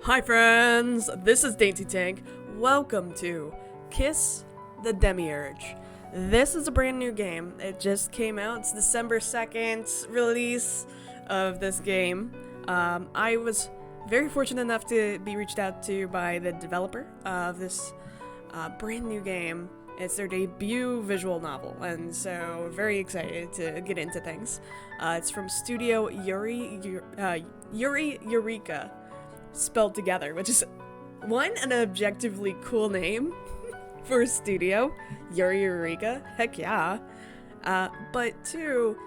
Hi friends, this is DaintyTank. Welcome to Kiss the Demiurge. This is a brand new game. It just came out. It's December 2nd release of this game. I was very fortunate enough to be reached out to by the developer of this brand new game. It's their debut visual novel, and so very excited to get into things. It's from Studio YuriEureka, spelled together, which is an objectively cool name for a studio. YuriEureka, heck yeah. But two,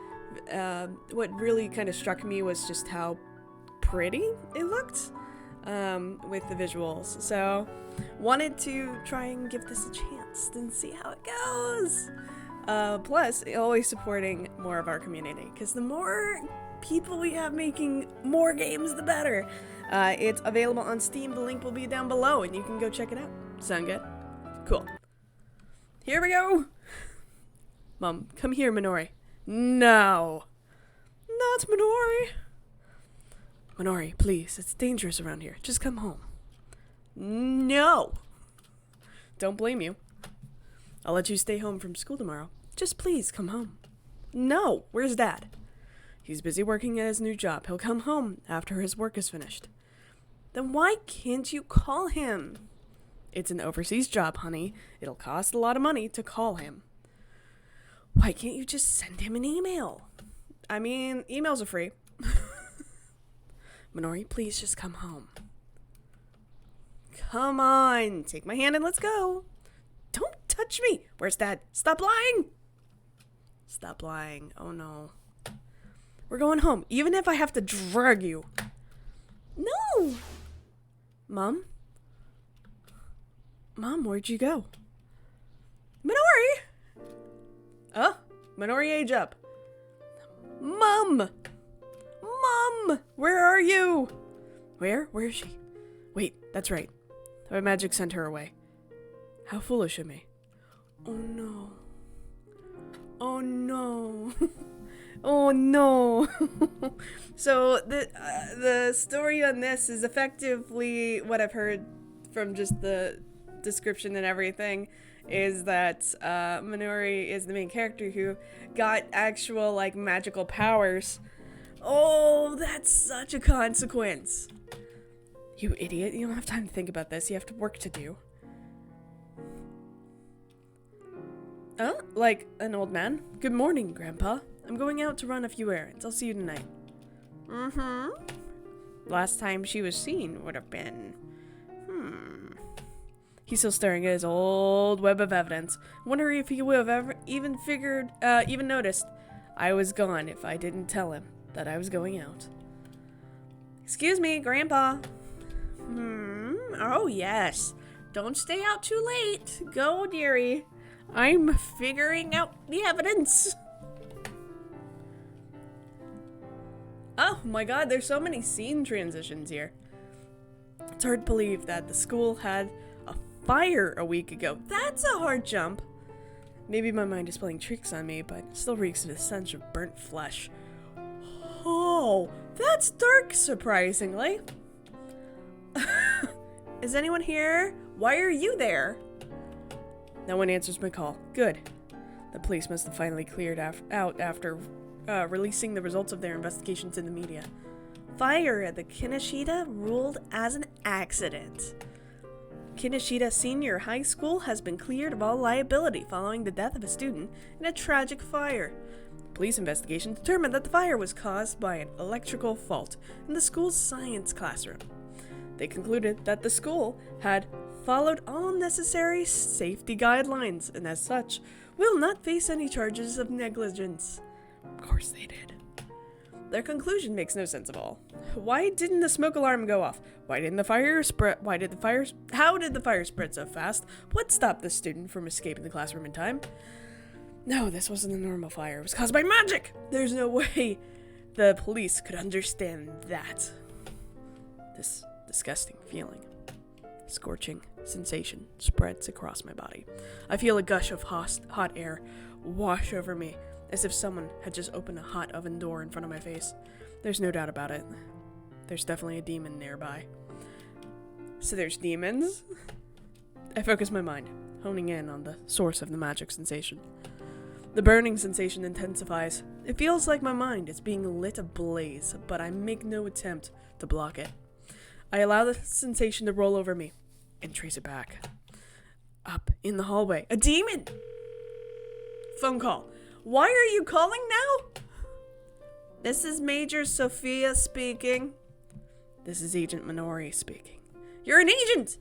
what really kind of struck me was just how pretty it looked with the visuals. So wanted to try and give this a chance and see how it goes. Plus, always supporting more of our community, because the more people we have making more games, the better. It's available on Steam. The link will be down below, and you can go check it out. Sound good? Cool. Here we go. Mom, come here, Minori. No. Not Minori. Minori, please. It's dangerous around here. Just come home. No. Don't blame you. I'll let you stay home from school tomorrow. Just please come home. No. Where's Dad? He's busy working at his new job. He'll come home after his work is finished. Then why can't you call him? It's an overseas job, honey. It'll cost a lot of money to call him. Why can't you just send him an email? I mean, emails are free. Minori, please just come home. Come on, take my hand and let's go. Don't touch me. Where's Dad? Stop lying. Stop lying. Oh no. We're going home, even if I have to drag you. No. Mom? Mom, where'd you go? Minori! Oh, Minori, age up. Mom! Mom! Where are you? Where? Where is she? Wait, that's right. My magic sent her away. How foolish of me. Oh no. Oh no. Oh no. So the story on this is effectively what I've heard from just the description and everything, is that Minori is the main character who got actual like magical powers. Oh, that's such a consequence. You idiot, you don't have time to think about this. You have work to do. Oh, like an old man? Good morning, Grandpa. I'm going out to run a few errands. I'll see you tonight. Last time she was seen would have been... He's still staring at his old web of evidence. Wonder if he would have ever even noticed I was gone if I didn't tell him that I was going out. Excuse me, Grandpa. Oh, yes. Don't stay out too late. Go, dearie. I'm figuring out the evidence. Oh my god, there's so many scene transitions here. It's hard to believe that the school had a fire a week ago. That's a hard jump. Maybe my mind is playing tricks on me, but it still reeks of the stench of burnt flesh. Oh, that's dark, surprisingly. Is anyone here? Why are you there? No one answers my call. Good. The police must have finally cleared out after releasing the results of their investigations in the media. Fire at the Kinoshita ruled as an accident. Kinoshita Senior High School has been cleared of all liability following the death of a student in a tragic fire. Police investigation determined that the fire was caused by an electrical fault in the school's science classroom. They concluded that the school had followed all necessary safety guidelines and as such will not face any charges of negligence. Of course they did. Their conclusion makes no sense at all. Why didn't the smoke alarm go off? Why didn't the fire spread? How did the fire spread so fast? What stopped the student from escaping the classroom in time? No, this wasn't a normal fire. It was caused by magic! There's no way the police could understand that. This disgusting feeling, scorching sensation spreads across my body. I feel a gush of hot air wash over me, as if someone had just opened a hot oven door in front of my face. There's no doubt about it. There's definitely a demon nearby. So there's demons? I focus my mind, honing in on the source of the magic sensation. The burning sensation intensifies. It feels like my mind is being lit ablaze, but I make no attempt to block it. I allow the sensation to roll over me and trace it back. Up in the hallway, a demon! Phone call. Why are you calling now? This is Major Sophia speaking. This is Agent Minori speaking. You're an agent!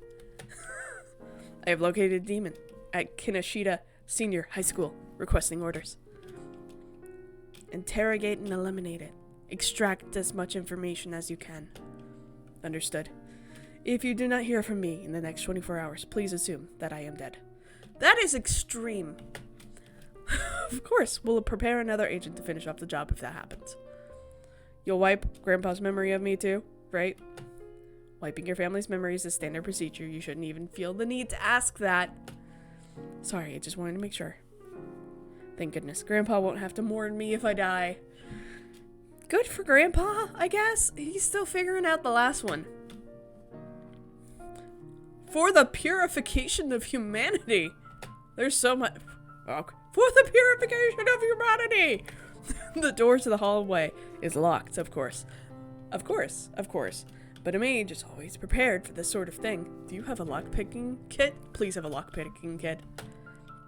I have located a demon at Kinoshita Senior High School, requesting orders. Interrogate and eliminate it. Extract as much information as you can. Understood. If you do not hear from me in the next 24 hours, please assume that I am dead. That is extreme. Of course, we'll prepare another agent to finish off the job if that happens. You'll wipe Grandpa's memory of me too, right? Wiping your family's memories is standard procedure. You shouldn't even feel the need to ask that. Sorry, I just wanted to make sure. Thank goodness. Grandpa won't have to mourn me if I die. Good for Grandpa, I guess. He's still figuring out the last one. For the purification of humanity. There's so much. Oh, for the purification of humanity. The door to the hallway is locked, of course. Of course. But a mage is always prepared for this sort of thing. Do you have a lockpicking kit? Please have a lockpicking kit.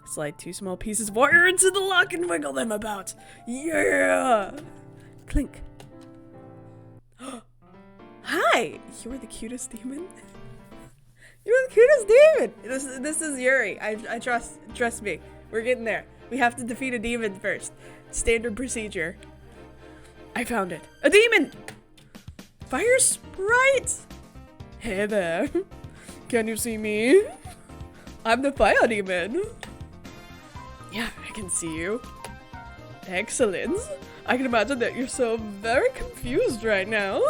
Slide 2 small pieces of wire into the lock and wiggle them about. Yeah! Clink. Hi! You're the cutest demon? You're the cutest demon! This is Yuri. I trust me. We're getting there. We have to defeat a demon first. Standard procedure. I found it. A demon! Fire sprite! Hey there. Can you see me? I'm the fire demon. Yeah, I can see you. Excellent. I can imagine that you're so very confused right now.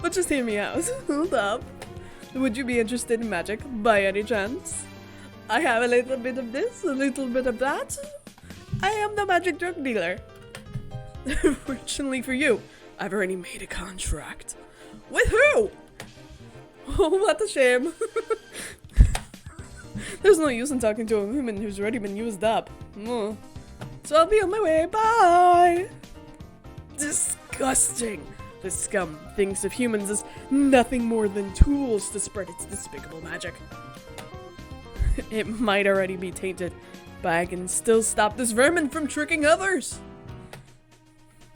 But just hear me out. Hold up. Would you be interested in magic by any chance? I have a little bit of this, a little bit of that. I am the magic drug dealer. Fortunately for you, I've already made a contract. With who? Oh, what a shame. There's no use in talking to a woman who's already been used up. So I'll be on my way. Bye. Disgusting. The scum thinks of humans as nothing more than tools to spread its despicable magic. It might already be tainted, but I can still stop this vermin from tricking others.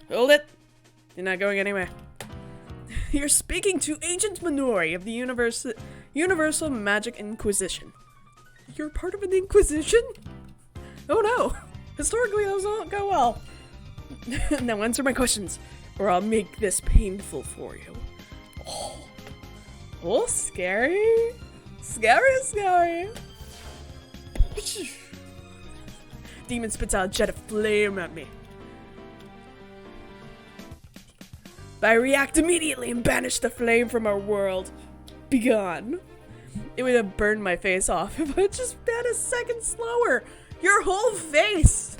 Hold it. You're not going anywhere. You're speaking to Agent Minori of the Universal Magic Inquisition. You're part of an Inquisition? Oh no. Historically, those don't go well. Now answer my questions, or I'll make this painful for you. Oh, scary. Scary. Demon spits out a jet of flame at me. But I react immediately and banish the flame from our world. Begone. It would have burned my face off if I just been a second slower. Your whole face.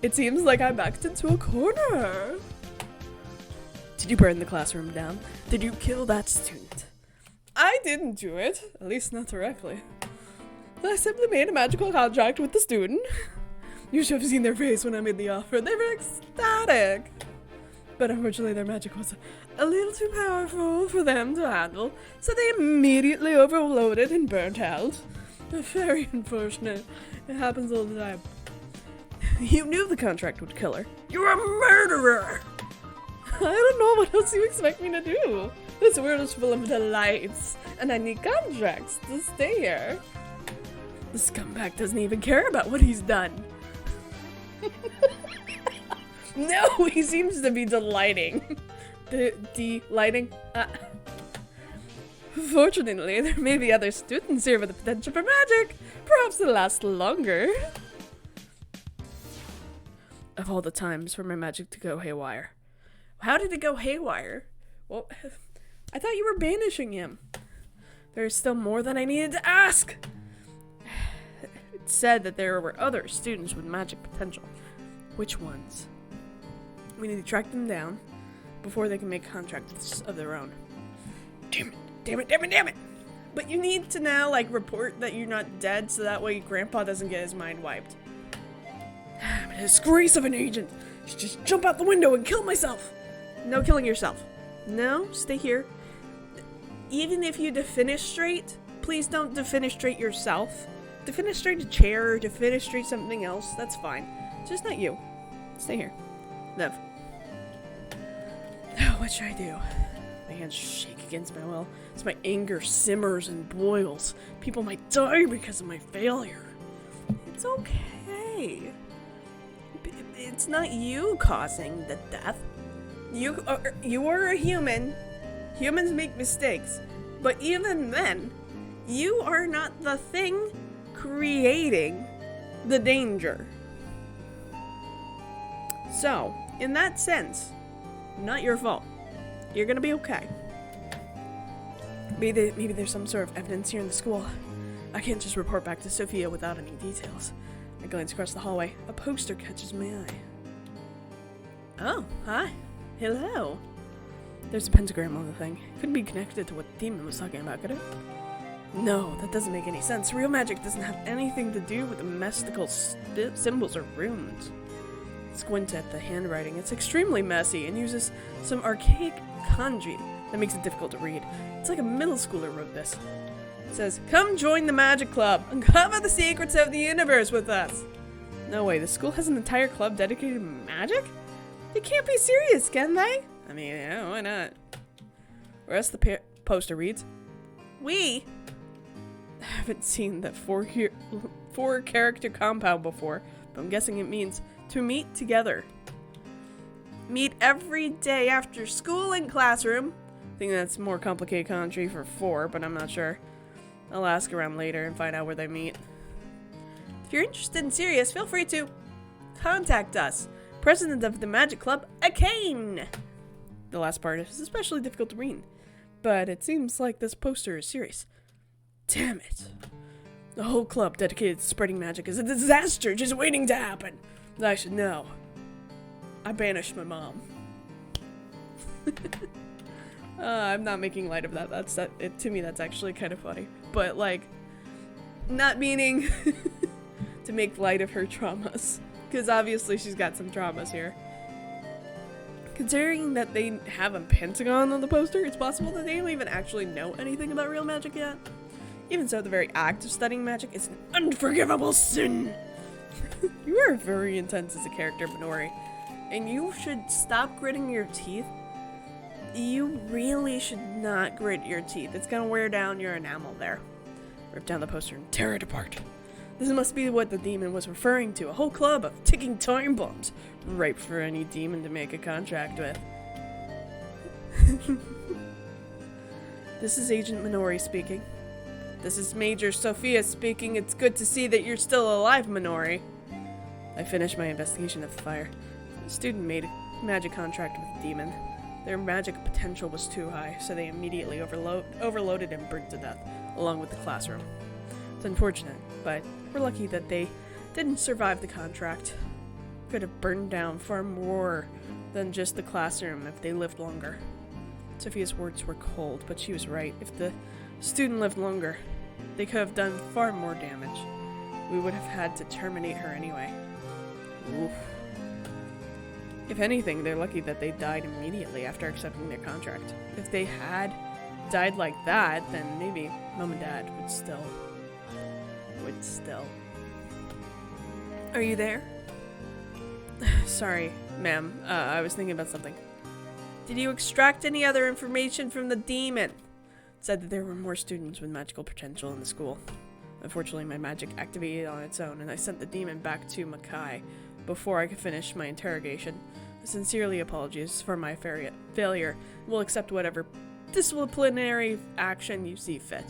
It seems like I backed into a corner. Did you burn the classroom down? Did you kill that student? I didn't do it. At least not directly. I simply made a magical contract with the student. You should have seen their face when I made the offer. They were ecstatic. But unfortunately their magic was a little too powerful for them to handle, so they immediately overloaded and burnt out. Very unfortunate. It happens all the time. You knew the contract would kill her. You're a murderer! I don't know what else you expect me to do. This world is full of delights, and I need contracts to stay here. The scumbag doesn't even care about what he's done. No, he seems to be delighting. Delighting? Fortunately, there may be other students here with the potential for magic. Perhaps it'll last longer. Of all the times for my magic to go haywire. How did it go haywire? Well, I thought you were banishing him. There's still more than I needed to ask. It said that there were other students with magic potential. Which ones? We need to track them down before they can make contracts of their own. Damn it. But you need to now, like, report that you're not dead so that way Grandpa doesn't get his mind wiped. I'm a disgrace of an agent. I should just jump out the window and kill myself. No killing yourself. No, stay here. Even if you defenestrate, please don't defenestrate yourself. Defenestrate a chair or defenestrate something else. That's fine. Just not you. Stay here. Live. Oh, what should I do? My hands shake against my will as my anger simmers and boils. People might die because of my failure. It's okay. It's not you causing the death. You are a human. Humans make mistakes. But even then, you are not the thing creating the danger. So, in that sense, not your fault. You're gonna be okay. Maybe there's some sort of evidence here in the school. I can't just report back to Sophia without any details. I glance across the hallway. A poster catches my eye. Oh, hi. Hello. There's a pentagram on the thing. Couldn't be connected to what the demon was talking about, could it? No, that doesn't make any sense. Real magic doesn't have anything to do with the mystical symbols or runes. Squint at the handwriting. It's extremely messy and uses some archaic kanji that makes it difficult to read. It's like a middle schooler wrote this. It says, "Come join the magic club. Uncover the secrets of the universe with us." No way, the school has an entire club dedicated to magic? They can't be serious, can they? I mean, yeah, why not? The rest of the poster reads, "We haven't seen that four character compound before, but I'm guessing it means to meet together. Meet every day after school and classroom." I think that's more complicated kanji for 4, but I'm not sure. I'll ask around later and find out where they meet. If you're interested in Sirius, feel free to contact us. President of the Magic Club, Akane! The last part is especially difficult to read, but it seems like this poster is serious. Damn it. The whole club dedicated to spreading magic is a disaster just waiting to happen. I should know. I banished my mom. I'm not making light of that. To me, that's actually kind of funny. But, like, not meaning to make light of her traumas. Because obviously she's got some traumas here. Considering that they have a pentagon on the poster, it's possible that they don't even actually know anything about real magic yet. Even so, the very act of studying magic is an unforgivable sin. You are very intense as a character, Minori. And you should stop gritting your teeth. You really should not grit your teeth. It's gonna wear down your enamel there. Rip down the poster and tear it apart. This must be what the demon was referring to. A whole club of ticking time bombs. Ripe for any demon to make a contract with. This is Agent Minori speaking. This is Major Sophia speaking. It's good to see that you're still alive, Minori. I finished my investigation of the fire. The student made a magic contract with the demon. Their magic potential was too high, so they immediately overloaded and burned to death, along with the classroom. It's unfortunate, but we're lucky that they didn't survive the contract. Could have burned down far more than just the classroom if they lived longer. Sophia's words were cold, but she was right. If the student lived longer, they could have done far more damage. We would have had to terminate her anyway. Oof. If anything, they're lucky that they died immediately after accepting their contract. If they had died like that, then maybe Mom and Dad would still. Are you there? Sorry, ma'am. I was thinking about something. Did you extract any other information from the demon? It said that there were more students with magical potential in the school. Unfortunately, my magic activated on its own, and I sent the demon back to Makai before I could finish my interrogation. I sincerely apologize for my failure. We'll accept whatever disciplinary action you see fit.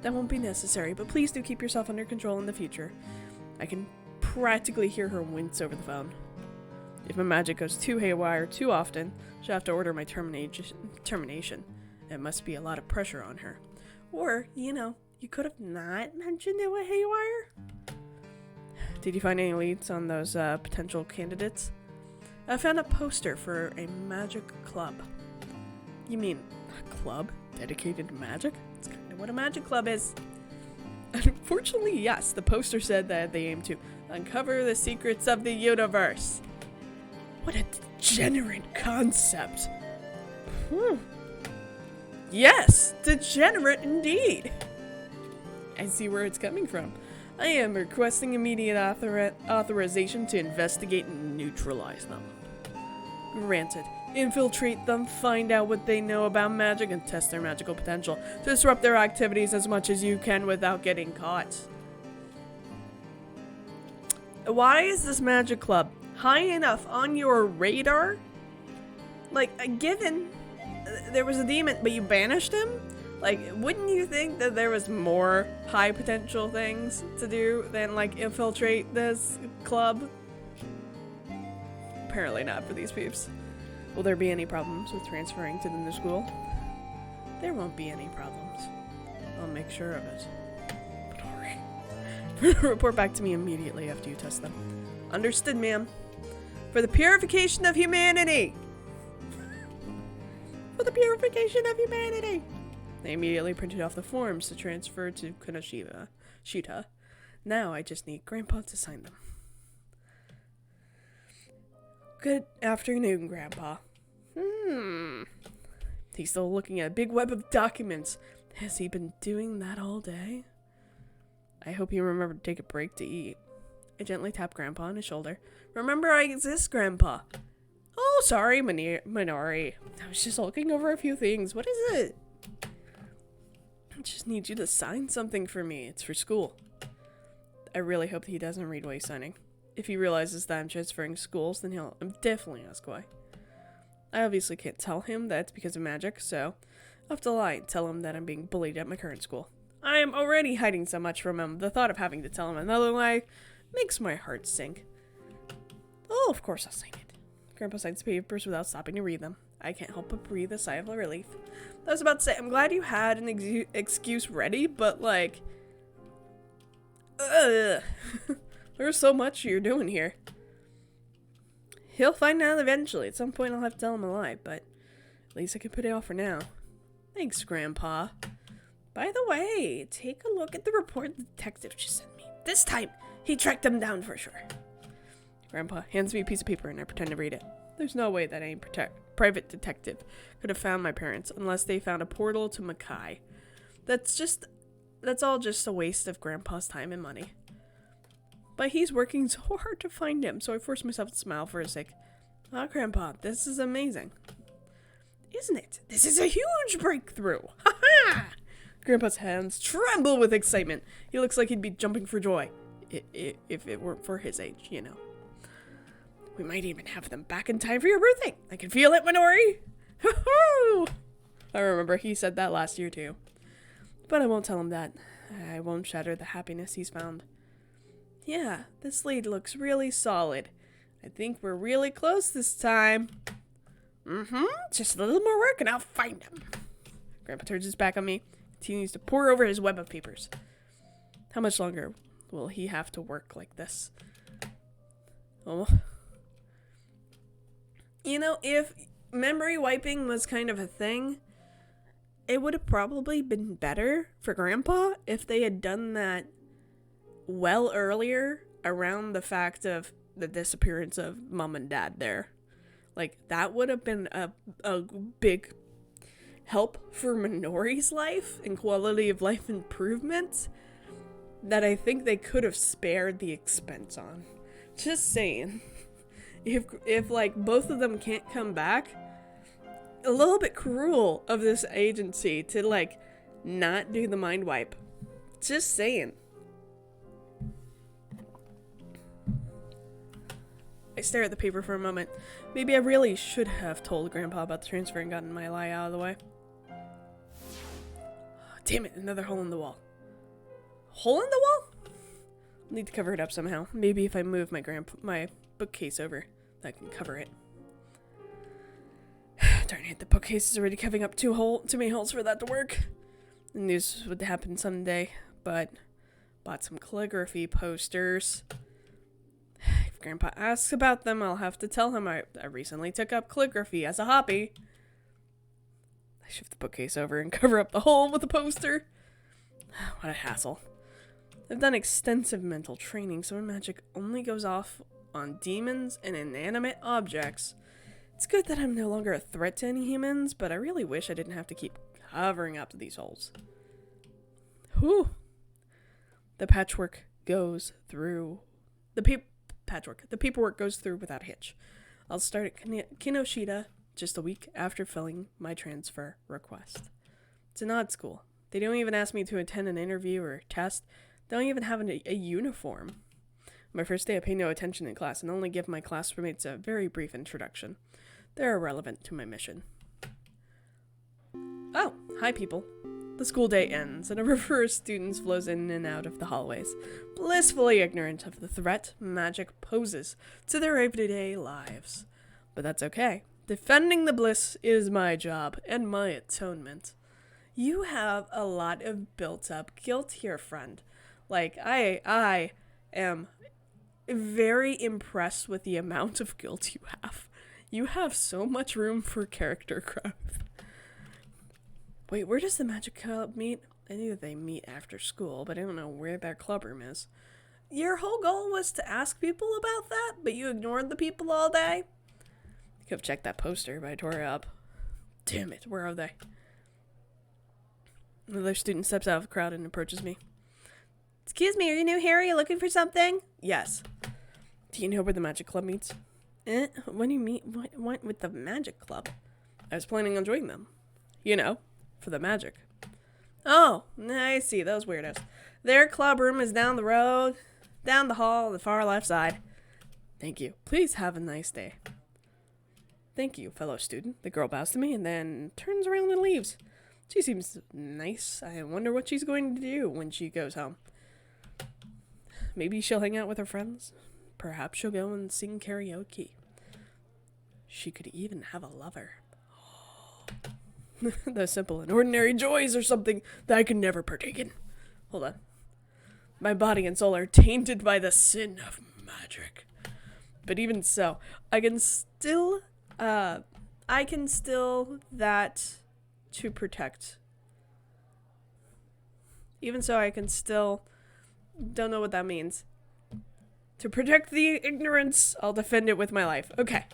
That won't be necessary, but please do keep yourself under control in the future. I can practically hear her wince over the phone. If my magic goes too haywire too often, she'll have to order my termination. It must be a lot of pressure on her. Or, you could have not mentioned it with haywire. Did you find any leads on those potential candidates? I found a poster for a magic club. You mean a club dedicated to magic? It's kind of what a magic club is? Unfortunately, yes. The poster said that they aim to uncover the secrets of the universe. What a degenerate concept. Yes, degenerate indeed. I see where it's coming from. I am requesting immediate authorization to investigate and neutralize them. Granted. Infiltrate them, find out what they know about magic, and test their magical potential. Disrupt their activities as much as you can without getting caught. Why is this magic club high enough on your radar? Like, given there was a demon, but you banished him? Like, wouldn't you think that there was more high potential things to do than, like, infiltrate this club? Apparently not for these peeps. Will there be any problems with transferring to the new school? There won't be any problems. I'll make sure of it. Minori. Report back to me immediately after you test them. Understood, ma'am. For the purification of humanity! For the purification of humanity! They immediately printed off the forms to transfer to Shita. Now I just need Grandpa to sign them. Good afternoon, Grandpa. He's still looking at a big web of documents. Has he been doing that all day? I hope you remember to take a break to eat. I gently tap Grandpa on his shoulder. Remember I exist, Grandpa. Oh, sorry, Minori. I was just looking over a few things. What is it? I just need you to sign something for me. It's for school. I really hope that he doesn't read what he's signing. If he realizes that I'm transferring schools, then he'll definitely ask why. I obviously can't tell him that it's because of magic, so I'll have to lie and tell him that I'm being bullied at my current school. I am already hiding so much from him. The thought of having to tell him another lie makes my heart sink. Oh, of course I'll sign it. Grandpa signs the papers without stopping to read them. I can't help but breathe a sigh of relief. I was about to say, I'm glad you had an excuse ready, but like... There's so much you're doing here. He'll find out eventually. At some point I'll have to tell him a lie, but at least I can put it off for now. Thanks, Grandpa. By the way, take a look at the report the detective just sent me. This time, he tracked them down for sure. Grandpa hands me a piece of paper and I pretend to read it. There's no way that any private detective could have found my parents unless they found a portal to Makai. That's all just a waste of Grandpa's time and money. But he's working so hard to find him, so I force myself to smile for his sake. Ah, Grandpa, this is amazing. Isn't it? This is a huge breakthrough! Ha-ha! Grandpa's hands tremble with excitement. He looks like he'd be jumping for joy. If it weren't for his age, you know. We might even have them back in time for your birthday. I can feel it, Minori! Hoo-hoo! I remember he said that last year, too. But I won't tell him that. I won't shatter the happiness he's found. Yeah, this lead looks really solid. I think we're really close this time. Just a little more work and I'll find him. Grandpa turns his back on me, continues to pore over his web of papers. How much longer will he have to work like this? Oh. You know, if memory wiping was kind of a thing, it would have probably been better for Grandpa if they had done that well earlier around the fact of the disappearance of Mom and Dad there. Like, that would have been a big help for Minori's life and quality of life improvement that I think they could have spared the expense on. Just saying. If like both of them can't come back, a little bit cruel of this agency to like not do the mind wipe. Just saying. I stare at the paper for a moment. Maybe I really should have told Grandpa about the transfer and gotten my lie out of the way. Damn it, another hole in the wall. Hole in the wall? I'll need to cover it up somehow. Maybe if I move my bookcase over, that can cover it. Darn it, the bookcase is already covering up too many holes for that to work. I knew this would happen someday, but bought some calligraphy posters. If Grandpa asks about them, I'll have to tell him I recently took up calligraphy as a hobby. I shift the bookcase over and cover up the hole with a poster. What a hassle. I've done extensive mental training, so my magic only goes off on demons and inanimate objects. It's good that I'm no longer a threat to any humans, but I really wish I didn't have to keep covering up these holes. Whew. The paperwork goes through without a hitch. I'll start at Kinoshita just a week after filling my transfer request. It's an odd school. They don't even ask me to attend an interview or test. They don't even have a uniform. My first day I pay no attention in class and only give my classmates a very brief introduction. They're irrelevant to my mission. Oh, hi people. The school day ends and a river of students flows in and out of the hallways, blissfully ignorant of the threat magic poses to their everyday lives. But that's okay. Defending the bliss is my job and my atonement. You have a lot of built-up guilt here, friend. Like, I am very impressed with the amount of guilt you have. You have so much room for character growth. Wait, where does the magic club meet? I knew they meet after school, but I don't know where that club room is. Your whole goal was to ask people about that, but you ignored the people all day? I could have checked that poster, but I tore it up. Damn it, where are they? Another student steps out of the crowd and approaches me. Excuse me, are you new here? Are you looking for something? Yes. Do you know where the magic club meets? What do you mean? What with the magic club? I was planning on joining them. You know, for the magic. Oh, I see, those weirdos. Their club room is down the road, down the hall, on the far left side. Thank you. Please have a nice day. Thank you, fellow student. The girl bows to me and then turns around and leaves. She seems nice. I wonder what she's going to do when she goes home. Maybe she'll hang out with her friends. Perhaps she'll go and sing karaoke. She could even have a lover. The simple and ordinary joys are something that I can never partake in. Hold on. My body and soul are tainted by the sin of magic. But even so, I can still that to protect. Even so, I can still, don't know what that means. To protect the ignorance, I'll defend it with my life. Okay.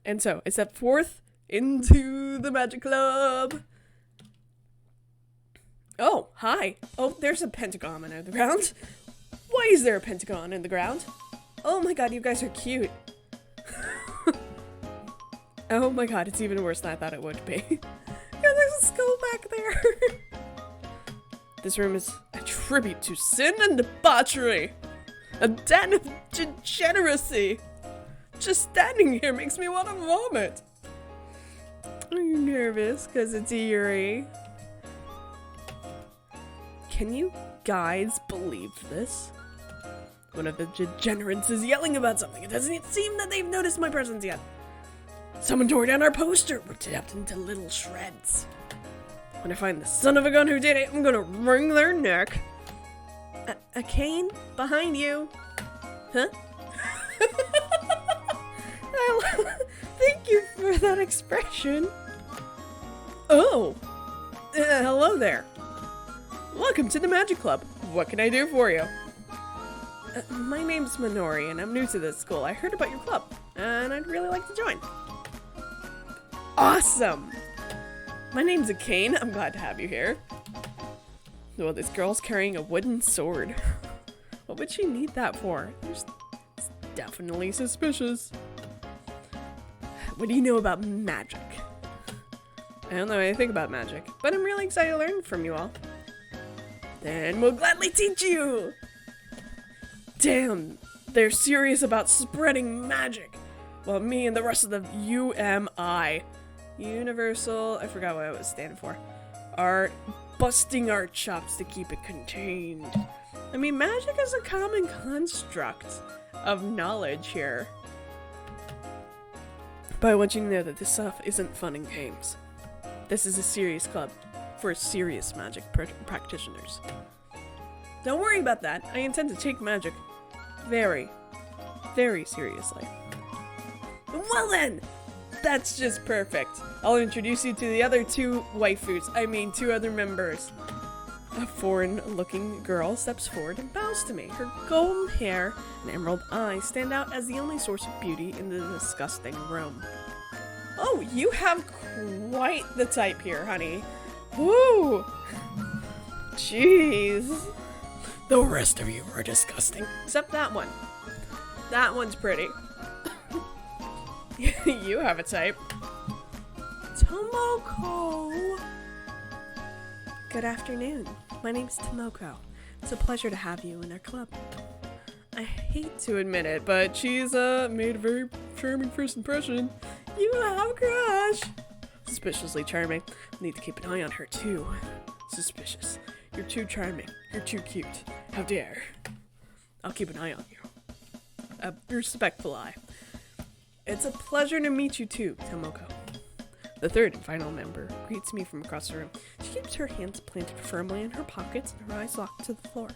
And so, I step forth into the magic club. Oh, hi. Oh, there's a pentagon in the ground. Why is there a pentagon in the ground? Oh my god, you guys are cute. Oh my god, it's even worse than I thought it would be. Yeah, there's a skull back there. This room is a tribute to sin and debauchery. A den of degeneracy. Just standing here makes me want to vomit. Are you nervous because it's Yuri? Can you guys believe this? One of the degenerates is yelling about something. It doesn't seem that they've noticed my presence yet. Someone tore down our poster, ripped it up into little shreds. When I find the son of a gun who did it, I'm gonna wring their neck. A cane? Behind you. Huh? Thank you for that expression. Oh. Hello there. Welcome to the Magic Club. What can I do for you? My name's Minori, and I'm new to this school. I heard about your club, and I'd really like to join. Awesome! My name's a cane. I'm glad to have you here. Well, this girl's carrying a wooden sword. What would she need that for? It's definitely suspicious. What do you know about magic? I don't know anything about magic, but I'm really excited to learn from you all. Then we'll gladly teach you! Damn, they're serious about spreading magic. Well, me and the rest of the UMI, Universal, I forgot what it was standing for, are busting our chops to keep it contained. I mean, magic is a common construct of knowledge here. But I want you to know that this stuff isn't fun and games. This is a serious club for serious magic practitioners. Don't worry about that. I intend to take magic very, very seriously. Well then, That's just perfect. I'll introduce you to the other two two other members. A foreign-looking girl steps forward and bows to me. Her golden hair and emerald eyes stand out as the only source of beauty in the disgusting room. Oh, you have quite the type here, honey. Woo! Jeez. The rest of you are disgusting. Except that one. That one's pretty. You have a type. Tomoko! Good afternoon. My name's Tomoko. It's a pleasure to have you in our club. I hate to admit it, but she's made a very charming first impression. You have a crush! Suspiciously charming. Need to keep an eye on her too. Suspicious. You're too charming. You're too cute. How dare. I'll keep an eye on you. A respectful eye. It's a pleasure to meet you too, Tomoko. The third and final member greets me from across the room. She keeps her hands planted firmly in her pockets and her eyes locked to the floor.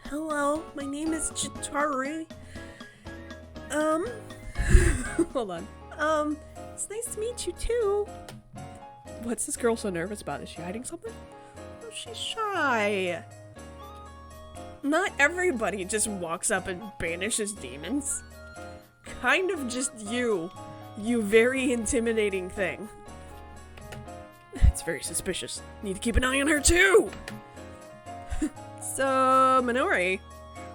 Hello, my name is Chitari. Hold on. It's nice to meet you too. What's this girl so nervous about? Is she hiding something? Oh, she's shy. Not everybody just walks up and banishes demons. Kind of just you. You very intimidating thing. It's very suspicious. Need to keep an eye on her too! So, Minori,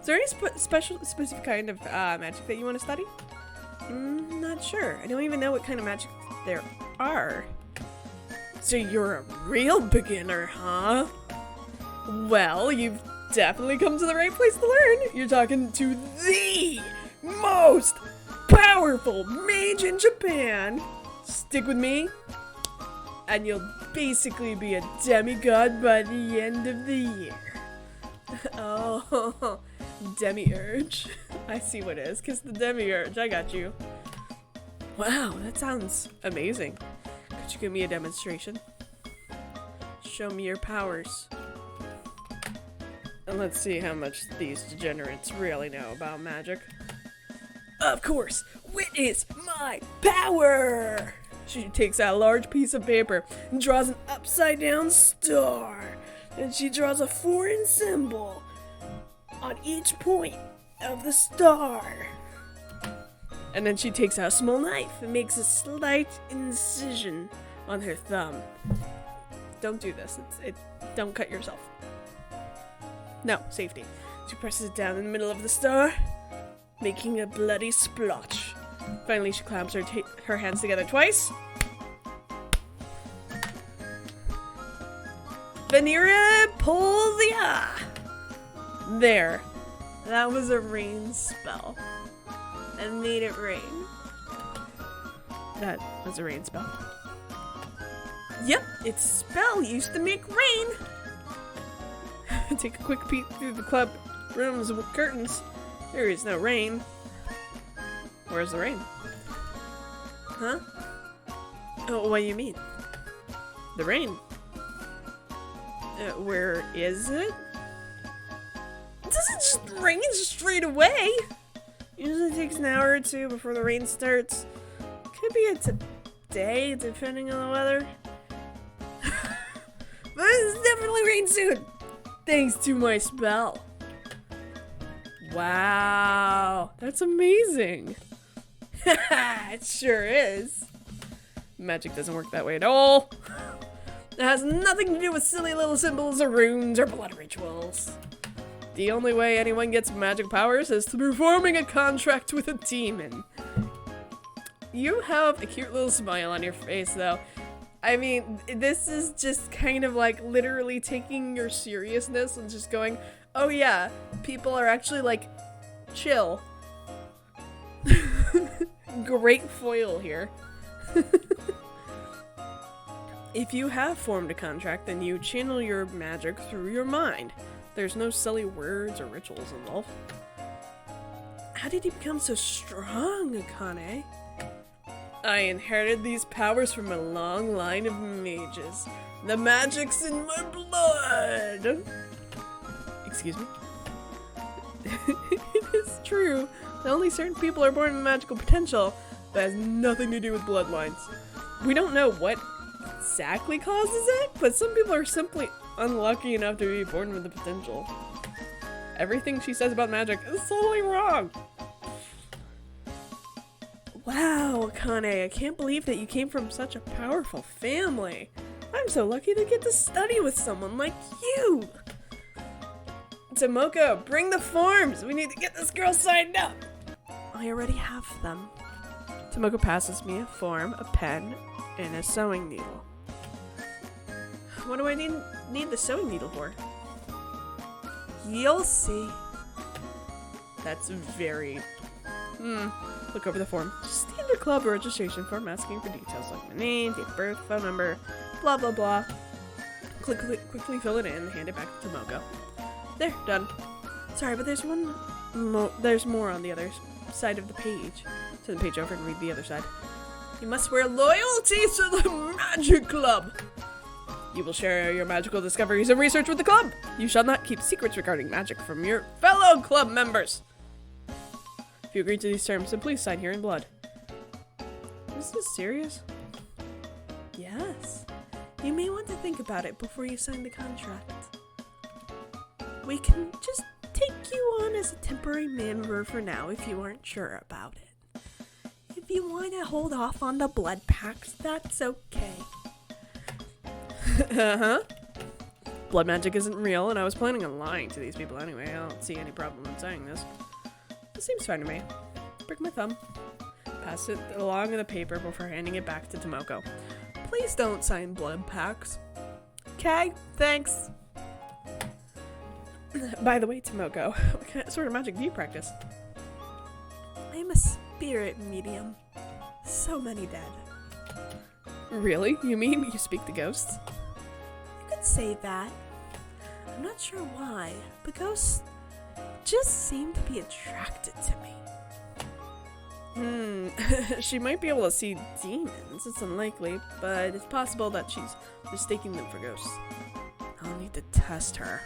is there any specific kind of magic that you want to study? Not sure. I don't even know what kind of magic there are. So you're a real beginner, huh? Well, you've definitely come to the right place to learn. You're talking to the most powerful mage in Japan. Stick with me, and you'll basically be a demigod by the end of the year. Oh, Demiurge. I see what it is, because the Demiurge, I got you. Wow, that sounds amazing. Could you give me a demonstration? Show me your powers. And let's see how much these degenerates really know about magic. Of course, witness my power! She takes out a large piece of paper and draws an upside-down star. And she draws a foreign symbol on each point of the star. And then she takes out a small knife and makes a slight incision on her thumb. Don't do this. Don't cut yourself. No, safety. She presses it down in the middle of the star, making a bloody splotch. Finally, she clamps her hands together twice. Venera Polvia! There. That was a rain spell. And made it rain. That was a rain spell. Yep, its spell used to make rain. Take a quick peek through the club room's curtains. There is no rain. Where's the rain? Huh? Oh, what do you mean? The rain. Where is it? It doesn't just rain straight away. Usually takes an hour or two before the rain starts. Could be a day, depending on the weather. But it's definitely rain soon, thanks to my spell. Wow, that's amazing. It sure is. Magic doesn't work that way at all. It has nothing to do with silly little symbols or runes or blood rituals. The only way anyone gets magic powers is through forming a contract with a demon. You have a cute little smile on your face, though. I mean, this is just kind of like literally taking your seriousness and just going, oh yeah, people are actually like, chill. Great foil here. If you have formed a contract, then you channel your magic through your mind. There's no silly words or rituals involved. How did you become so strong, Akane? I inherited these powers from a long line of mages. The magic's in my blood! Excuse me? It is true that only certain people are born with magical potential, that has nothing to do with bloodlines. We don't know what exactly causes it, but some people are simply unlucky enough to be born with the potential. Everything she says about magic is totally wrong. Wow, Akane, I can't believe that you came from such a powerful family. I'm so lucky to get to study with someone like you. Tomoko, bring the forms. We need to get this girl signed up. I already have them. Tomoko passes me a form, a pen, and a sewing needle. What do I need the sewing needle for? You'll see. That's very... Look over the form. Standard club registration form asking for details like my name, date of birth, phone number, blah blah blah. Quickly fill it in and hand it back to Tomoko. There, done. Sorry, but there's there's more on the other side of the page. Turn the page over and read the other side. You must swear loyalty to the Magic Club. You will share your magical discoveries and research with the club. You shall not keep secrets regarding magic from your fellow club members. If you agree to these terms, then please sign here in blood. Is this serious? Yes. You may want to think about it before you sign the contract. We can just take you on as a temporary member for now if you aren't sure about it. If you want to hold off on the blood packs, that's okay. Blood magic isn't real, and I was planning on lying to these people anyway. I don't see any problem in saying this. It seems fine to me. Prick my thumb. Pass it along the paper before handing it back to Tomoko. Please don't sign blood packs. Okay, thanks. By the way, Tomoko, what sort of magic do you practice? I'm a spirit medium. So many dead. Really? You mean you speak to ghosts? You could say that. I'm not sure why, but ghosts just seem to be attracted to me. She might be able to see demons. It's unlikely, but it's possible that she's mistaking them for ghosts. I'll need to test her.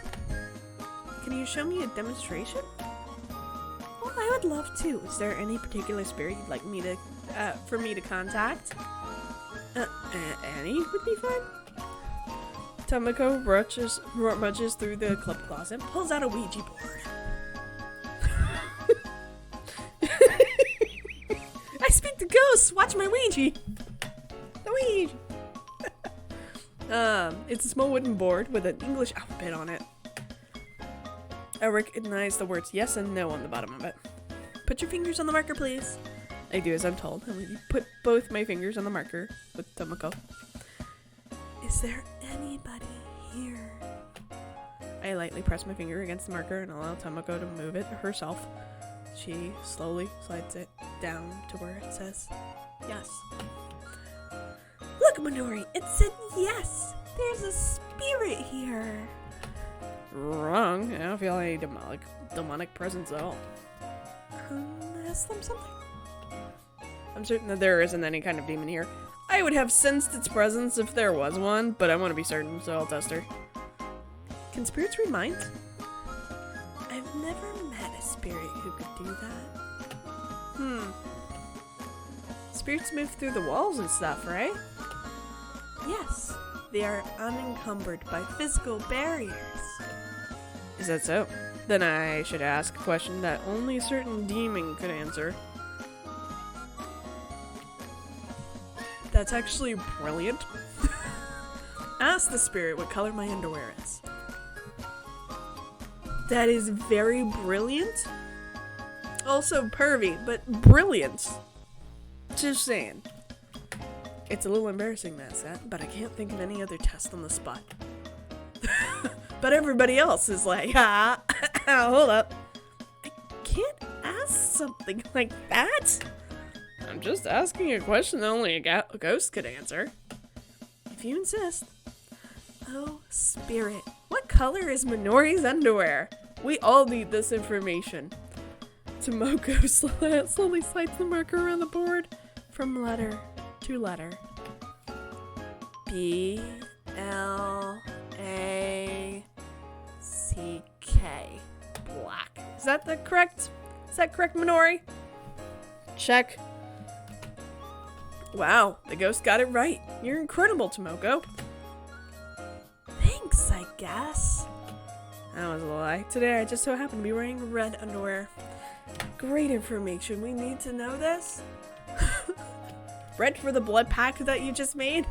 Can you show me a demonstration? Well, I would love to. Is there any particular spirit you'd like me to, for me to contact? Any would be fine. Tomoko rushes through the club closet, pulls out a Ouija board. I speak to ghosts! Watch my Ouija! The Ouija! It's a small wooden board with an English alphabet on it. I recognize the words yes and no on the bottom of it. Put your fingers on the marker, please. I do as I'm told. I'm going to put both my fingers on the marker with Tomoko. Is there anybody here? I lightly press my finger against the marker and allow Tomoko to move it herself. She slowly slides it down to where it says yes. Look, Minori, it said yes. There's a spirit here. Wrong. I don't feel any demonic presence at all. Ask them something? I'm certain that there isn't any kind of demon here. I would have sensed its presence if there was one, but I want to be certain, so I'll test her. Can spirits read minds? I've never met a spirit who could do that. Spirits move through the walls and stuff, right? Yes. They are unencumbered by physical barriers. Is that so? Then I should ask a question that only a certain demon could answer. That's actually brilliant. Ask the spirit what color my underwear is. That is very brilliant. Also pervy, but brilliant. Just saying. It's a little embarrassing, that, but I can't think of any other test on the spot. But everybody else is like, hold up. I can't ask something like that. I'm just asking a question that only a ghost could answer. If you insist. Oh, spirit. What color is Minori's underwear? We all need this information. Tomoko slowly slides the marker around the board from letter to letter. B-L-A-C-K. Black. Is that correct, Minori? Check. Wow, the ghost got it right. You're incredible, Tomoko. Thanks, I guess. That was a lie. Today I just so happened to be wearing red underwear. Great information. We need to know this. Red for the blood pact that you just made?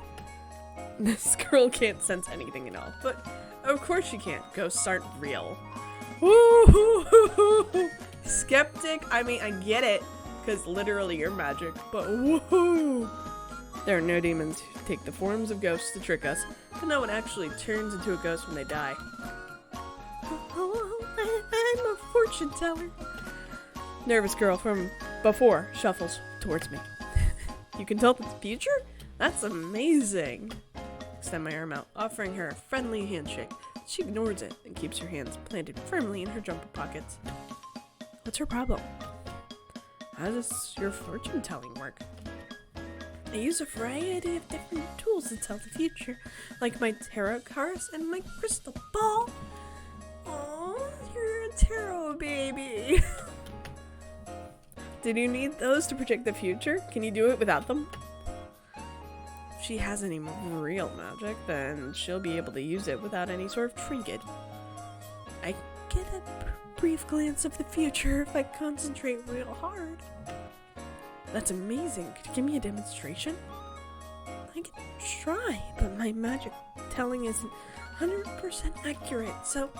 This girl can't sense anything at all. But of course she can't. Ghosts aren't real. Woo-hoo-hoo-hoo. Skeptic? I mean, I get it. Because literally you're magic. But woohoo! There are no demons who take the forms of ghosts to trick us. But no one actually turns into a ghost when they die. I'm a fortune teller. Nervous girl from before shuffles towards me. You can tell the future? That's amazing. Extend my arm out, offering her a friendly handshake. She ignores it and keeps her hands planted firmly in her jumper pockets. What's her problem? How does your fortune telling work? I use a variety of different tools to tell the future, like my tarot cards and my crystal ball. Oh, you're a tarot baby. Did you need those to predict the future? Can you do it without them? If she has any real magic, then she'll be able to use it without any sort of trinket. I get a brief glance of the future if I concentrate real hard. That's amazing. Could you give me a demonstration? I can try, but my magic telling isn't 100% accurate, so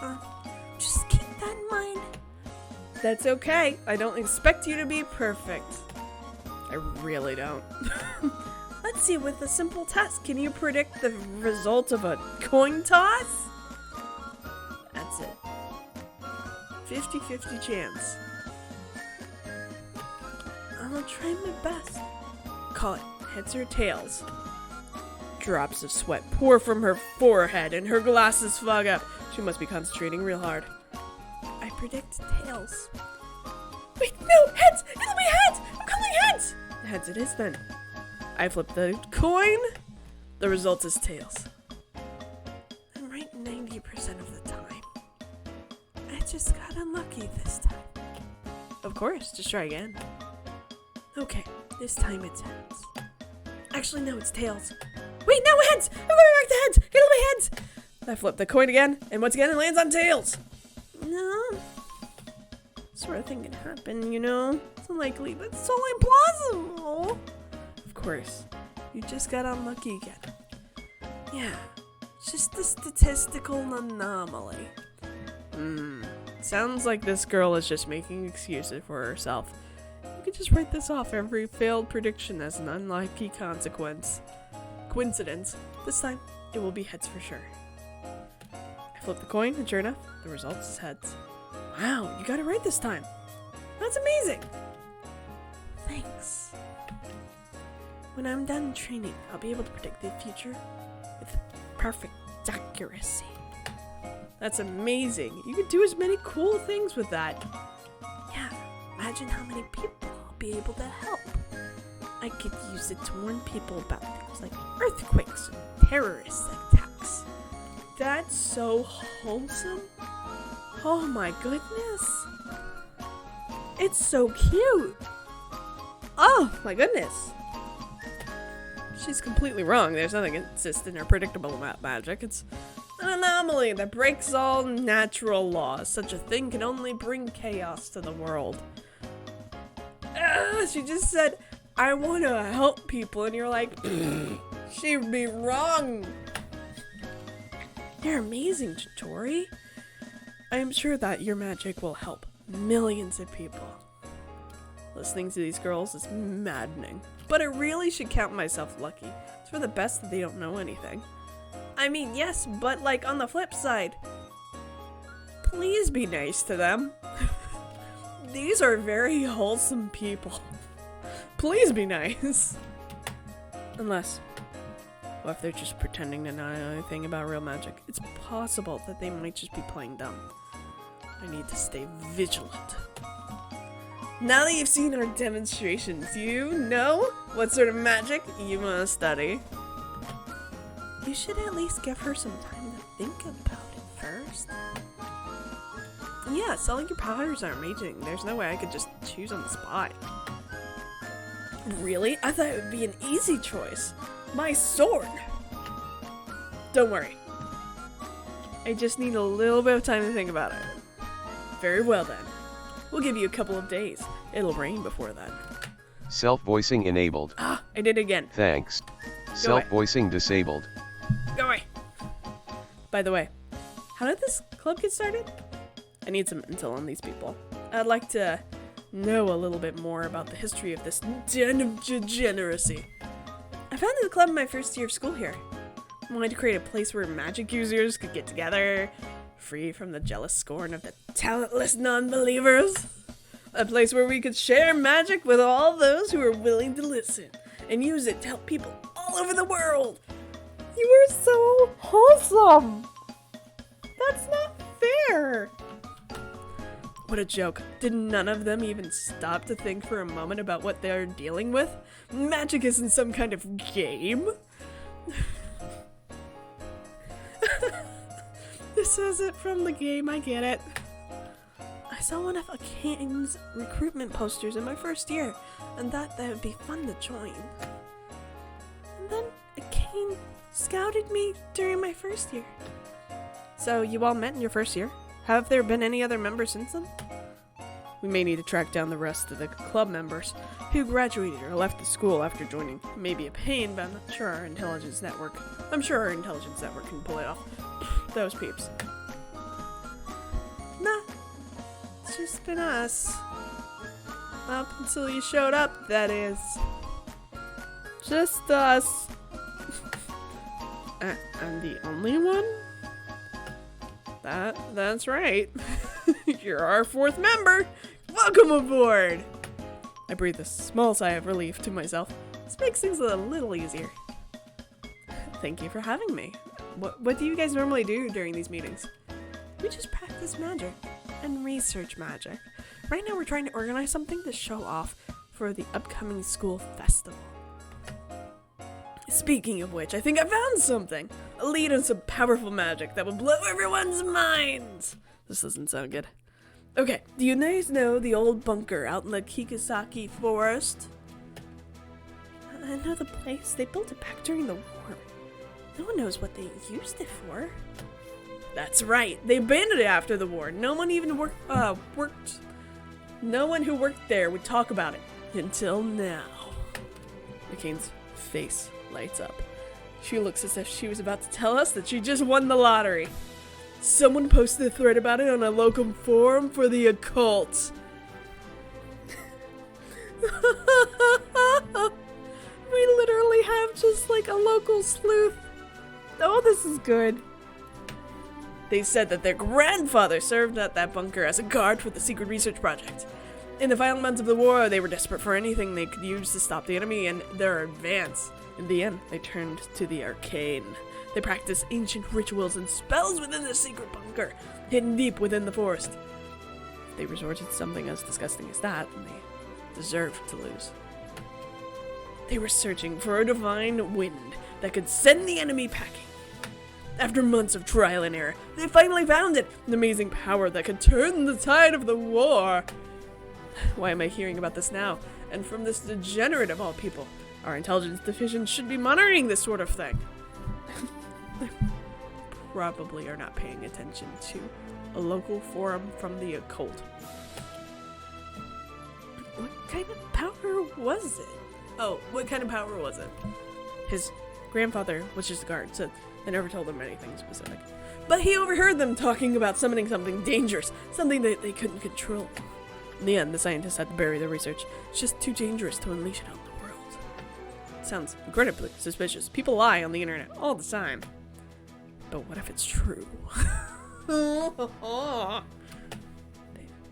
just keep that in mind. That's okay. I don't expect you to be perfect. I really don't. Let's see, with a simple test, can you predict the result of a coin toss? That's it. 50-50 chance. I'll try my best. Call it heads or tails. Drops of sweat pour from her forehead and her glasses fog up. She must be concentrating real hard. I predict tails. Wait, no, heads! It'll be heads! I'm calling heads! Heads it is then. I flip the coin. The result is tails. I'm right 90% of the time. I just got unlucky this time. Of course, just try again. Okay, this time it's heads. Actually, no, it's tails. Wait, no, heads! I'm going back to heads! It'll be heads! I flip the coin again, and once again it lands on tails. No. Sort of thing can happen, you know? It's unlikely, but it's so implausible. Of course. You just got unlucky again. Yeah. It's just a statistical anomaly. Sounds like this girl is just making excuses for herself. You could just write this off every failed prediction as an unlucky coincidence. This time, it will be heads for sure. I flip the coin, and sure enough, the result is heads. Wow, you got it right this time. That's amazing. Thanks. When I'm done training, I'll be able to predict the future with perfect accuracy. That's amazing. You could do as many cool things with that. Yeah, imagine how many people I'll be able to help. I could use it to warn people about things like earthquakes and terrorist attacks. That's so wholesome. Oh my goodness. It's so cute. Oh my goodness. She's completely wrong. There's nothing consistent or predictable about magic. It's an anomaly that breaks all natural laws. Such a thing can only bring chaos to the world. She just said, I want to help people, and you're like, she'd be wrong. You're amazing, Chitori. I am sure that your magic will help millions of people. Listening to these girls is maddening, but I really should count myself lucky. It's for the best that they don't know anything. I mean, yes, but like on the flip side, please be nice to them. These are very wholesome people. Please be nice. Unless, what if they're just pretending to not know anything about real magic? It's possible that they might just be playing dumb. I need to stay vigilant. Now that you've seen our demonstrations, you know what sort of magic you must study. You should at least give her some time to think about it first. Yeah, selling your powers are amazing. There's no way I could just choose on the spot. Really? I thought it would be an easy choice. My sword! Don't worry. I just need a little bit of time to think about it. Very well then. We'll give you a couple of days. It'll rain before then. Self-voicing enabled. Ah, I did it again. Thanks. Self-voicing disabled. Go away. By the way, how did this club get started? I need some intel on these people. I'd like to know a little bit more about the history of this den of degeneracy. I founded the club in my first year of school here. I wanted to create a place where magic users could get together, free from the jealous scorn of the talentless non-believers. A place where we could share magic with all those who are willing to listen and use it to help people all over the world. You are so wholesome. That's not fair. What a joke. Did none of them even stop to think for a moment about what they're dealing with? Magic isn't some kind of game. This isn't from the game, I get it. I saw one of Akane's recruitment posters in my first year and thought that would be fun to join. And then Akane scouted me during my first year. So you all met in your first year? Have there been any other members since then? We may need to track down the rest of the club members who graduated or left the school after joining. It may be a pain, but I'm not sure our intelligence network can pull it off. Those peeps. Nah, it's just been us. Up until you showed up, that is. Just us. I'm the only one? That's right. You're our fourth member. Welcome aboard. I breathe a small sigh of relief to myself. This makes things a little easier. Thank you for having me. What do you guys normally do during these meetings? We just practice magic and research magic. Right now we're trying to organize something to show off for the upcoming school festival. Speaking of which, I think I found something. A lead on some powerful magic that will blow everyone's minds. This doesn't sound good. Okay, do you guys know the old bunker out in the Kikisaki forest? I know the place. They built it back during the war. No one knows what they used it for. That's right. They abandoned it after the war. No one even No one who worked there would talk about it until now. Akane's face lights up. She looks as if she was about to tell us that she just won the lottery. Someone posted a thread about it on a local forum for the occult. We literally have just like a local sleuth. Oh, this is good. They said that their grandfather served at that bunker as a guard for the secret research project. In the final months of the war, they were desperate for anything they could use to stop the enemy and their advance. In the end, they turned to the arcane. They practiced ancient rituals and spells within the secret bunker, hidden deep within the forest. If they resorted to something as disgusting as that, then they deserved to lose. They were searching for a divine wind that could send the enemy packing. After months of trial and error, they finally found it, an amazing power that could turn the tide of the war. Why am I hearing about this now? And from this degenerate of all people? Our intelligence division should be monitoring this sort of thing. They probably are not paying attention to a local forum from the occult. What kind of power was it? Oh, what kind of power was it? His grandfather was just a guard, so they never told him anything specific. But he overheard them talking about summoning something dangerous, something that they couldn't control. In the end, the scientists had to bury their research. It's just too dangerous to unleash it on the world. Sounds incredibly suspicious. People lie on the internet all the time. But what if it's true?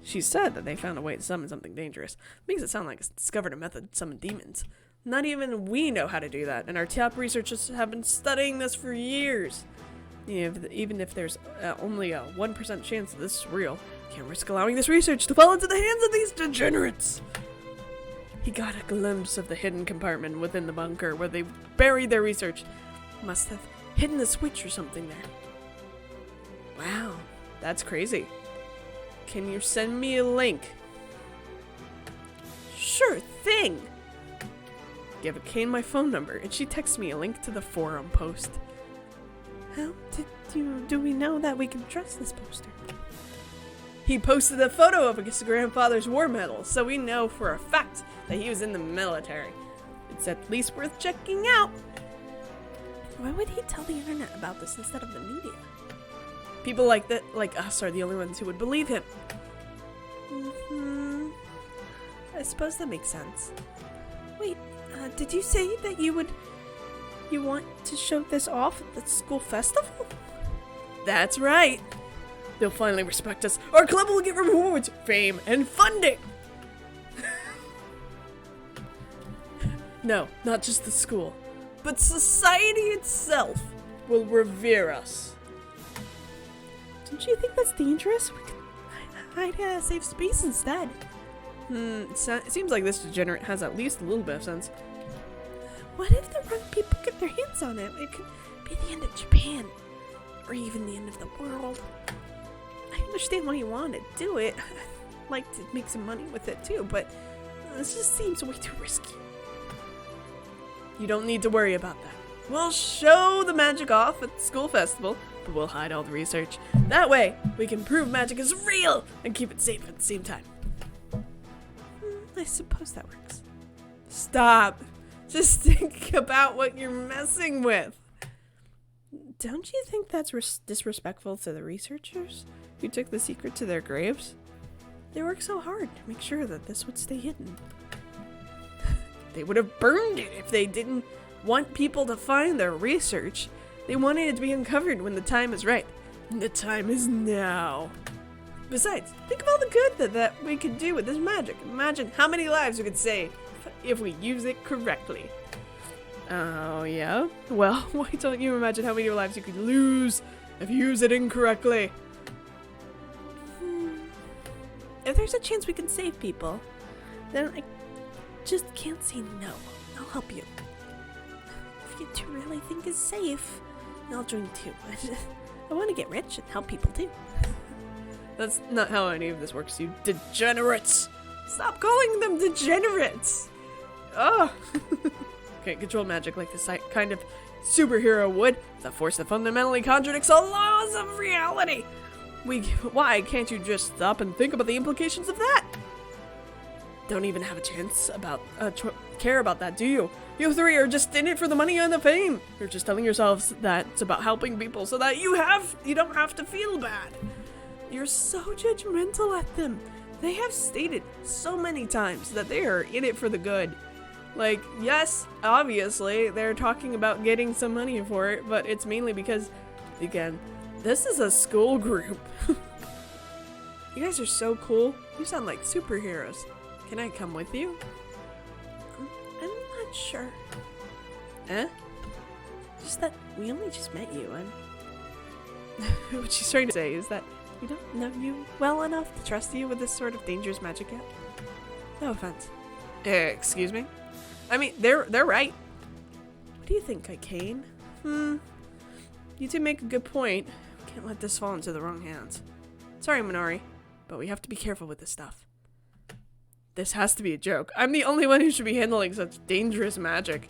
She said that they found a way to summon something dangerous. Makes it sound like it's discovered a method to summon demons. Not even we know how to do that, and our top researchers have been studying this for years. Even if there's only a 1% chance that this is real, can't risk allowing this research to fall into the hands of these degenerates. He got a glimpse of the hidden compartment within the bunker where they buried their research. Must have hidden a switch or something there. Wow, that's crazy. Can you send me a link? Sure thing. Give Kane my phone number, and she texts me a link to the forum post. How do we know that we can trust this poster? He posted a photo of his grandfather's war medal, so we know for a fact that he was in the military. It's at least worth checking out. Why would he tell the internet about this instead of the media? People like us are the only ones who would believe him. I suppose that makes sense. Wait, did you say that you want to show this off at the school festival? That's right. They'll finally respect us. Our club will get rewards, fame, and funding. No, not just the school, but society itself will revere us. Don't you think that's dangerous? We could hide in a safe space instead. It seems like this degenerate has at least a little bit of sense. What if the wrong people get their hands on it? It could be the end of Japan, or even the end of the world. I understand why you want to do it. I'd like to make some money with it too, but this just seems way too risky. You don't need to worry about that. We'll show the magic off at the school festival, but we'll hide all the research. That way, we can prove magic is real and keep it safe at the same time. I suppose that works. Stop. Just think about what you're messing with. Don't you think that's disrespectful to the researchers who took the secret to their graves? They worked so hard to make sure that this would stay hidden. They would have burned it if they didn't want people to find their research. They wanted it to be uncovered when the time is right. And the time is now. Besides, think of all the good that we could do with this magic. Imagine how many lives we could save if we use it correctly. Oh, yeah? Well, why don't you imagine how many lives you could lose if you use it incorrectly? If there's a chance we can save people, then I just can't say no. I'll help you. If you two really think it's safe, I'll join too. I want to get rich and help people too. That's not how any of this works, you degenerates! Stop calling them degenerates! Oh! Can't control magic like this kind of superhero would. It's a force that fundamentally contradicts all laws of reality! Why can't you just stop and think about the implications of that? Don't even have a chance care about that, do you? You three are just in it for the money and the fame. You're just telling yourselves that it's about helping people so that you don't have to feel bad. You're so judgmental at them. They have stated so many times that they are in it for the good. Like, yes, obviously, they're talking about getting some money for it, but it's mainly because, again, this is a school group. You guys are so cool. You sound like superheroes. Can I come with you? I'm not sure. Eh? Just that we only just met you, and what she's trying to say is that we don't know you well enough to trust you with this sort of dangerous magic yet. No offense. Excuse me? I mean, they're right. What do you think, Kane? You two make a good point. We can't let this fall into the wrong hands. Sorry, Minori, but we have to be careful with this stuff. This has to be a joke. I'm the only one who should be handling such dangerous magic.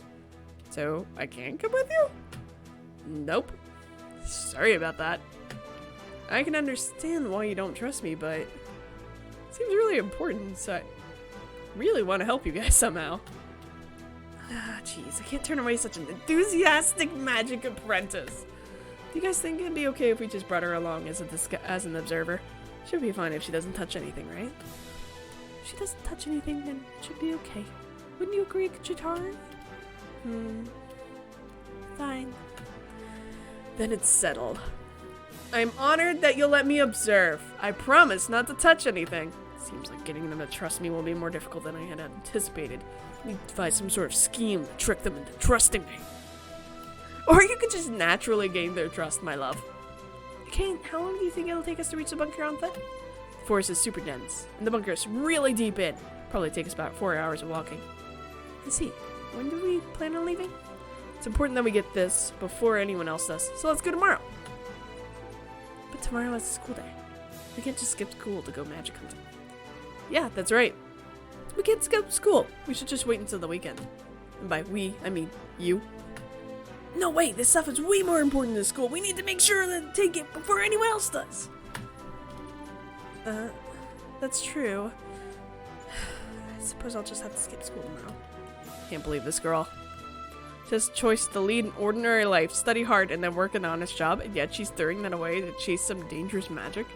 So, I can't come with you? Nope. Sorry about that. I can understand why you don't trust me, but it seems really important, so I really want to help you guys somehow. Jeez, I can't turn away such an enthusiastic magic apprentice. Do you guys think it'd be okay if we just brought her along as an observer? Should be fine if she doesn't touch anything, right? If she doesn't touch anything, then it should be okay. Wouldn't you agree, Chitari? Fine. Then it's settled. I'm honored that you'll let me observe. I promise not to touch anything. Seems like getting them to trust me will be more difficult than I had anticipated. We need to devise some sort of scheme to trick them into trusting me. Or you could just naturally gain their trust, my love. Kane, how long do you think it'll take us to reach the bunker on foot? The forest is super dense, and the bunker is really deep in. Probably take us about 4 hours of walking. Let's see, when do we plan on leaving? It's important that we get this before anyone else does, so let's go tomorrow. But tomorrow is a school day. We can't just skip school to go magic hunting. Yeah, that's right. We can't skip school. We should just wait until the weekend. And by we, I mean you. No, wait, this stuff is way more important than school. We need to make sure that take it before anyone else does. That's true. I suppose I'll just have to skip school tomorrow. Can't believe this girl. Just choice to lead an ordinary life, study hard, and then work an honest job, and yet she's throwing that away to chase some dangerous magic.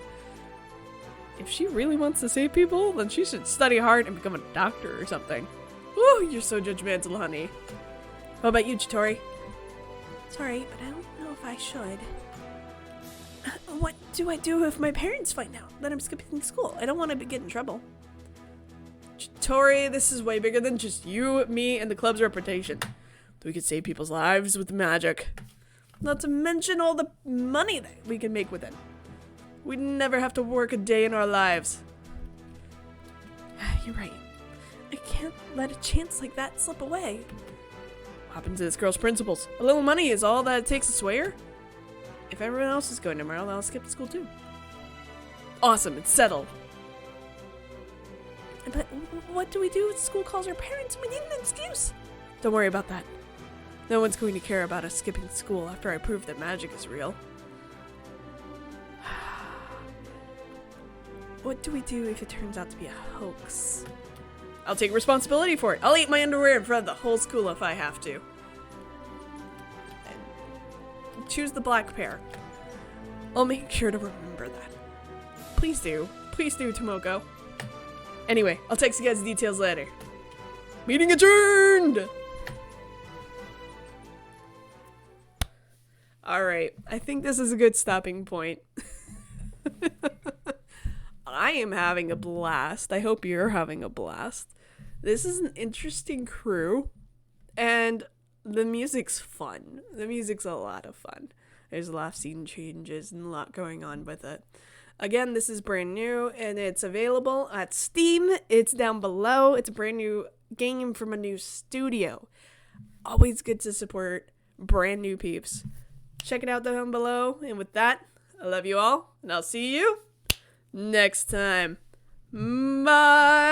If she really wants to save people, then she should study hard and become a doctor or something. Ooh, you're so judgmental, honey. What about you, Chitori? Sorry, but I don't know if I should. What do I do if my parents find out that I'm skipping school? I don't want to get in trouble. Chitori, this is way bigger than just you, me, and the club's reputation. We could save people's lives with magic. Not to mention all the money that we can make with it. We'd never have to work a day in our lives. You're right. I can't let a chance like that slip away. What happened to this girl's principles? A little money is all that it takes to sway her? If everyone else is going tomorrow, then I'll skip school too. Awesome, it's settled. But what do we do if school calls our parents? We need an excuse. Don't worry about that. No one's going to care about us skipping school after I prove that magic is real. What do we do if it turns out to be a hoax? I'll take responsibility for it. I'll eat my underwear in front of the whole school if I have to. And choose the black pair. I'll make sure to remember that. Please do. Please do, Tomoko. Anyway, I'll text you guys the details later. Meeting adjourned! Alright, I think this is a good stopping point. I am having a blast. I hope you're having a blast. This is an interesting crew, and the music's fun. The music's a lot of fun. There's a lot of scene changes and a lot going on with it. Again, this is brand new, and it's available at Steam. It's down below. It's a brand new game from a new studio. Always good to support brand new peeps. Check it out down below. And with that, I love you all, and I'll see you next time. Bye!